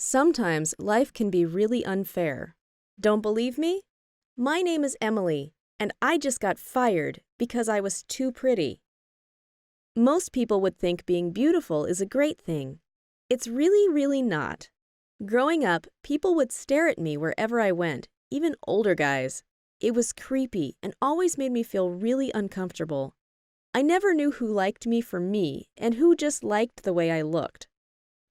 Sometimes life can be really unfair. Don't believe me? My name is Emily, and I just got fired because I was too pretty. Most people would think being beautiful is a great thing. It's really not. Growing up, people would stare at me wherever I went, even older guys. It was creepy and always made me feel really uncomfortable. I never knew who liked me for me and who just liked the way I looked.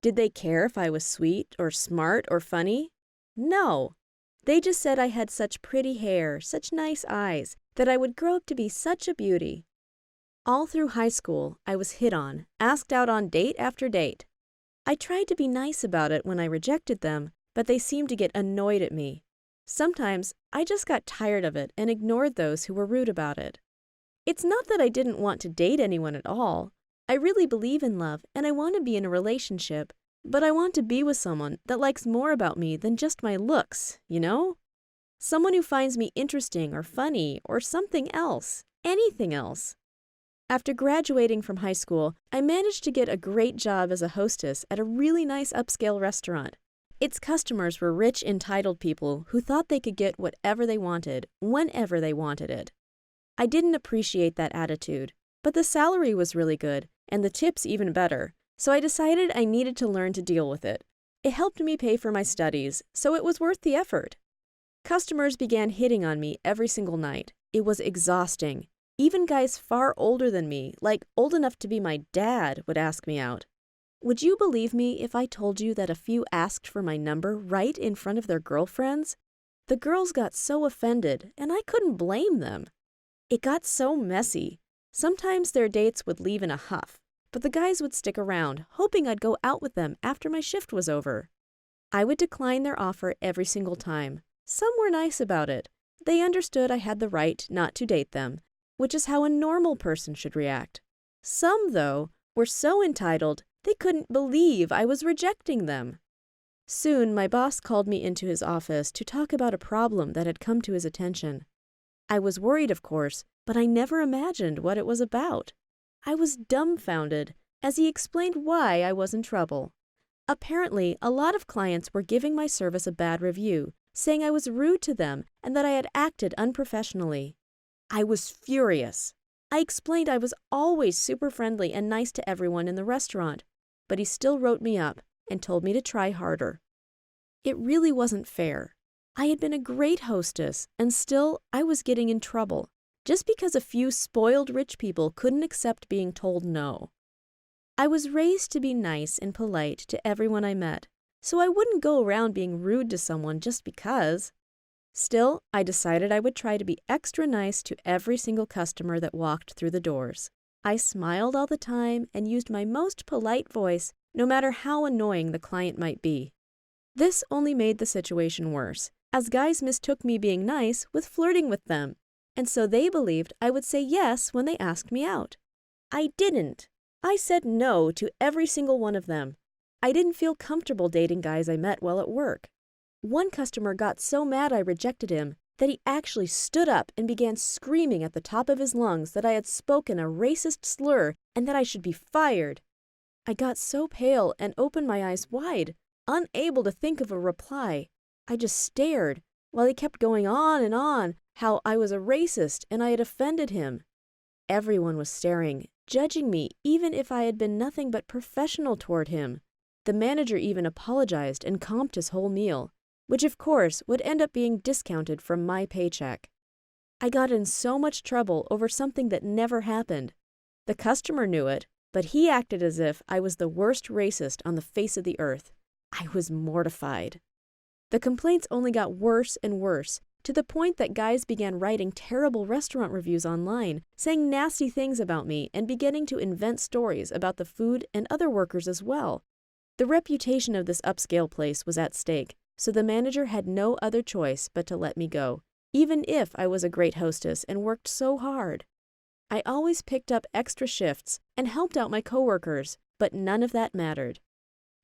Did they care if I was sweet or smart or funny? No. They just said I had such pretty hair, such nice eyes, that I would grow up to be such a beauty. All through high school, I was hit on, asked out on date after date. I tried to be nice about it when I rejected them, but they seemed to get annoyed at me. Sometimes, I just got tired of it and ignored those who were rude about it. It's not that I didn't want to date anyone at all. I really believe in love and I want to be in a relationship, but I want to be with someone that likes more about me than just my looks, you know? Someone who finds me interesting or funny or something else, anything else. After graduating from high school, I managed to get a great job as a hostess at a really nice upscale restaurant. Its customers were rich, entitled people who thought they could get whatever they wanted, whenever they wanted it. I didn't appreciate that attitude, but the salary was really good, and the tips even better, so I decided I needed to learn to deal with it. It helped me pay for my studies, so it was worth the effort. Customers began hitting on me every single night. It was exhausting. Even guys far older than me, like old enough to be my dad, would ask me out. Would you believe me if I told you that a few asked for my number right in front of their girlfriends? The girls got so offended, and I couldn't blame them. It got so messy. Sometimes their dates would leave in a huff, but the guys would stick around, hoping I'd go out with them after my shift was over. I would decline their offer every single time. Some were nice about it. They understood I had the right not to date them, which is how a normal person should react. Some, though, were so entitled they couldn't believe I was rejecting them. Soon, my boss called me into his office to talk about a problem that had come to his attention. I was worried, of course, but I never imagined what it was about. I was dumbfounded as he explained why I was in trouble. Apparently, a lot of clients were giving my service a bad review, saying I was rude to them and that I had acted unprofessionally. I was furious. I explained I was always super friendly and nice to everyone in the restaurant, but he still wrote me up and told me to try harder. It really wasn't fair. I had been a great hostess, and still I was getting in trouble, just because a few spoiled rich people couldn't accept being told no. I was raised to be nice and polite to everyone I met, so I wouldn't go around being rude to someone just because. Still, I decided I would try to be extra nice to every single customer that walked through the doors. I smiled all the time and used my most polite voice, no matter how annoying the client might be. This only made the situation worse, as guys mistook me being nice with flirting with them, and so they believed I would say yes when they asked me out. I didn't. I said no to every single one of them. I didn't feel comfortable dating guys I met while at work. One customer got so mad I rejected him that he actually stood up and began screaming at the top of his lungs that I had spoken a racist slur and that I should be fired. I got so pale and opened my eyes wide, unable to think of a reply. I just stared while he kept going on and on how I was a racist and I had offended him. Everyone was staring, judging me even if I had been nothing but professional toward him. The manager even apologized and comped his whole meal, which of course would end up being discounted from my paycheck. I got in so much trouble over something that never happened. The customer knew it, but he acted as if I was the worst racist on the face of the earth. I was mortified. The complaints only got worse and worse, to the point that guys began writing terrible restaurant reviews online, saying nasty things about me and beginning to invent stories about the food and other workers as well. The reputation of this upscale place was at stake, so the manager had no other choice but to let me go, even if I was a great hostess and worked so hard. I always picked up extra shifts and helped out my coworkers, but none of that mattered.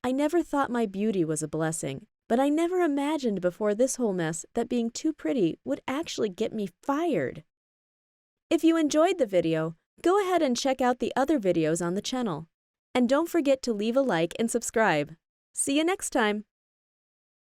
I never thought my beauty was a blessing, but I never imagined before this whole mess that being too pretty would actually get me fired. If you enjoyed the video, go ahead and check out the other videos on the channel. And don't forget to leave a like and subscribe. See you next time!